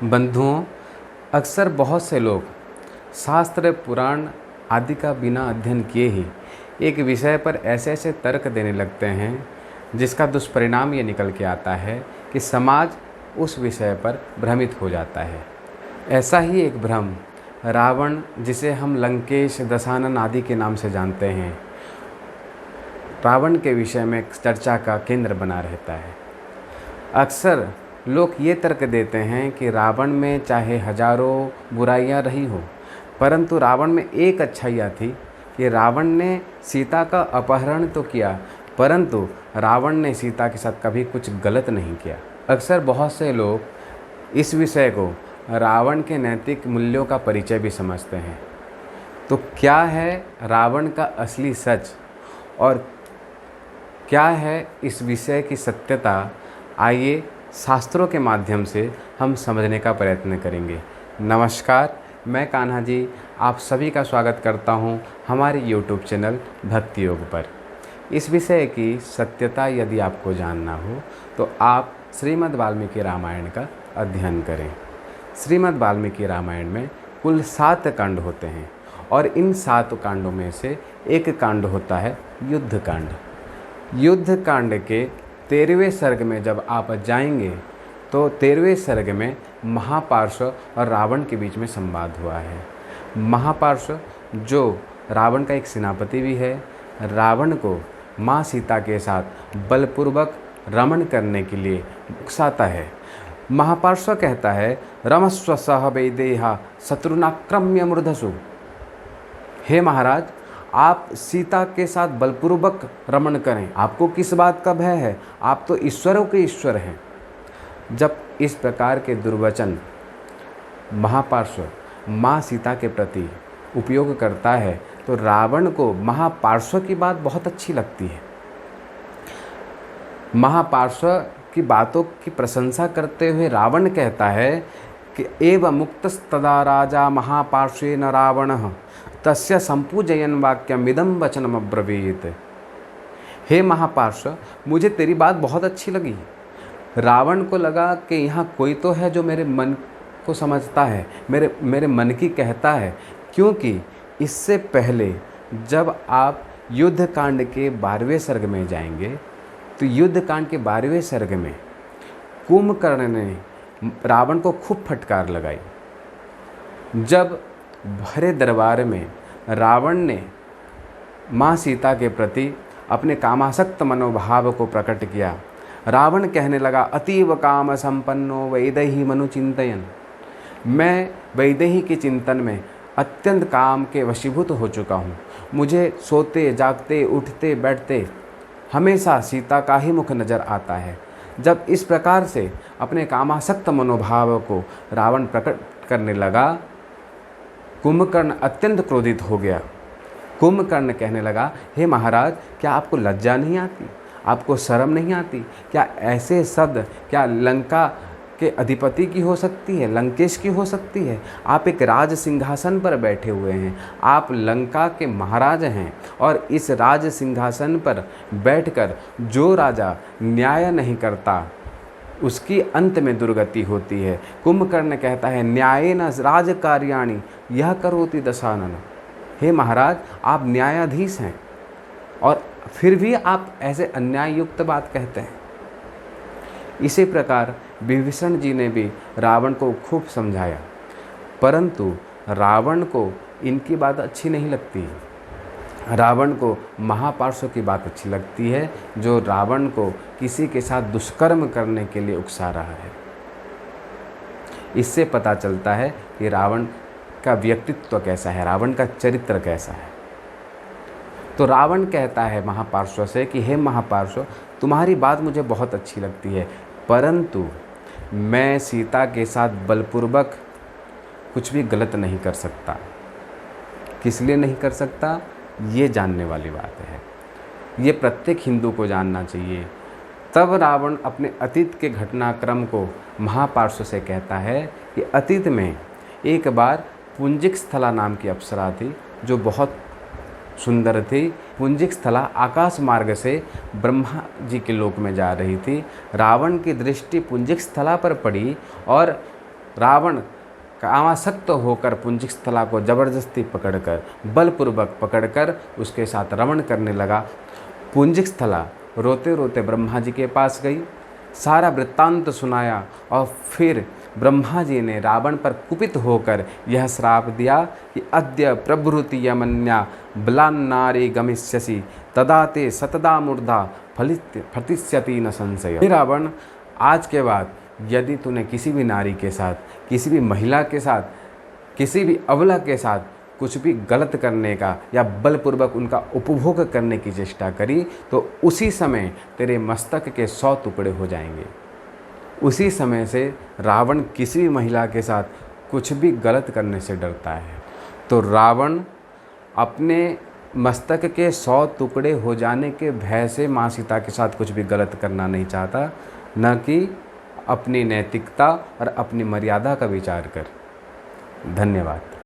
बंधुओं, अक्सर बहुत से लोग शास्त्र पुराण आदि का बिना अध्ययन किए ही एक विषय पर ऐसे ऐसे तर्क देने लगते हैं जिसका दुष्परिणाम ये निकल के आता है कि समाज उस विषय पर भ्रमित हो जाता है। ऐसा ही एक भ्रम रावण, जिसे हम लंकेश, दशानन आदि के नाम से जानते हैं, रावण के विषय में चर्चा का केंद्र बना रहता है। अक्सर लोग ये तर्क देते हैं कि रावण में चाहे हजारों बुराइयां रही हो, परंतु रावण में एक अच्छाइयाँ थी कि रावण ने सीता का अपहरण तो किया, परंतु रावण ने सीता के साथ कभी कुछ गलत नहीं किया। अक्सर बहुत से लोग इस विषय को रावण के नैतिक मूल्यों का परिचय भी समझते हैं। तो क्या है रावण का असली सच और क्या है इस विषय की सत्यता, आइए शास्त्रों के माध्यम से हम समझने का प्रयत्न करेंगे। नमस्कार, मैं कान्हा जी आप सभी का स्वागत करता हूं हमारे YouTube चैनल भक्ति योग पर। इस विषय की सत्यता यदि आपको जानना हो तो आप श्रीमद् वाल्मीकि रामायण का अध्ययन करें। श्रीमद् वाल्मीकि रामायण में कुल 7 कांड होते हैं और इन 7 कांडों में से एक कांड होता है युद्ध कांड। युद्ध कांड के 13वें सर्ग में जब आप जाएंगे तो 13वें सर्ग में महापार्श्व और रावण के बीच में संवाद हुआ है। महापार्श्व जो रावण का एक सेनापति भी है, रावण को माँ सीता के साथ बलपूर्वक रमण करने के लिए उकसाता है। महापार्श्व कहता है, रमस्व सह वैदेहा शत्रुनाक्रम्य मूर्धसु। हे महाराज, आप सीता के साथ बलपूर्वक रमण करें, आपको किस बात का भय है? आप तो ईश्वरों के ईश्वर हैं। जब इस प्रकार के दुर्वचन महापार्श्व माँ सीता के प्रति उपयोग करता है तो रावण को महापार्श्व की बात बहुत अच्छी लगती है। महापार्श्व की बातों की प्रशंसा करते हुए रावण कहता है कि एव मुक्तस्तदा राजा महापार्श्वेन रावणः तस्य संपूजयन वाक्यमिदं वचनम अब्रवीत। हे महापार्श्व, मुझे तेरी बात बहुत अच्छी लगी। रावण को लगा कि यहाँ कोई तो है जो मेरे मन को समझता है, मेरे मन की कहता है, क्योंकि इससे पहले जब आप युद्ध कांड के 12वें सर्ग में जाएंगे तो युद्ध कांड के 12वें सर्ग में कुंभकर्ण ने रावण को खूब फटकार लगाई। जब भरे दरबार में रावण ने माँ सीता के प्रति अपने कामासक्त मनोभाव को प्रकट किया, रावण कहने लगा, अतीव काम संपन्नो वैदेही मनु चिंतयन। मैं वैदेही के चिंतन में अत्यंत काम के वशीभूत हो चुका हूँ। मुझे सोते जागते उठते बैठते हमेशा सीता का ही मुख नज़र आता है। जब इस प्रकार से अपने कामासक्त मनोभाव को रावण प्रकट करने लगा, कुंभकर्ण अत्यंत क्रोधित हो गया। कुंभकर्ण कहने लगा, हे महाराज, क्या आपको लज्जा नहीं आती? आपको शर्म नहीं आती? क्या ऐसे शब्द क्या लंका के अधिपति की हो सकती है, लंकेश की हो सकती है? आप एक राज सिंहासन पर बैठे हुए हैं, आप लंका के महाराज हैं और इस राज सिंहासन पर बैठकर जो राजा न्याय नहीं करता उसकी अंत में दुर्गति होती है। कुंभकर्ण कहता है, न्यायेन राजकार्याणि यह करोति दशानन। हे महाराज, आप न्यायाधीश हैं और फिर भी आप ऐसे अन्याय युक्त बात कहते हैं। इसी प्रकार विभीषण जी ने भी रावण को खूब समझाया, परंतु रावण को इनकी बात अच्छी नहीं लगती। रावण को महापार्श्व की बात अच्छी लगती है, जो रावण को किसी के साथ दुष्कर्म करने के लिए उकसा रहा है। इससे पता चलता है कि रावण का व्यक्तित्व कैसा है, रावण का चरित्र कैसा है। तो रावण कहता है महापार्श्व से कि हे महापार्श्व, तुम्हारी बात मुझे बहुत अच्छी लगती है, परंतु मैं सीता के साथ बलपूर्वक कुछ भी गलत नहीं कर सकता। किस लिए नहीं कर सकता, ये जानने वाली बात है। ये प्रत्येक हिंदू को जानना चाहिए। तब रावण अपने अतीत के घटनाक्रम को महापार्श्व से कहता है कि अतीत में एक बार पुंजिक स्थला नाम की अप्सरा थी जो बहुत सुंदर थी। पुंजिक स्थला आकाश मार्ग से ब्रह्मा जी के लोक में जा रही थी। रावण की दृष्टि पुंजिक स्थला पर पड़ी और रावण कामासक्त होकर पुंजिकस्थला को जबरदस्ती पकड़कर, बलपूर्वक पकड़कर उसके साथ रमण करने लगा। पुंजिकस्थला रोते रोते ब्रह्मा जी के पास गई, सारा वृत्तांत सुनाया और फिर ब्रह्मा जी ने रावण पर कुपित होकर यह श्राप दिया कि अद्य प्रभृति यमन्या बलान्नारी गमिष्यसि तदा ते सतदा मूर्धा फलिष्यति न संशय। हे रावण, आज के बाद यदि तूने किसी भी नारी के साथ, किसी भी महिला के साथ, किसी भी अबला के साथ कुछ भी गलत करने का या बलपूर्वक उनका उपभोग करने की चेष्टा करी तो उसी समय तेरे मस्तक के 100 टुकड़े हो जाएंगे। उसी समय से रावण किसी भी महिला के साथ कुछ भी गलत करने से डरता है। तो रावण अपने मस्तक के 100 टुकड़े हो जाने के भय से माँ सीता के साथ कुछ भी गलत करना नहीं चाहता, न कि अपनी नैतिकता और अपनी मर्यादा का विचार कर। धन्यवाद।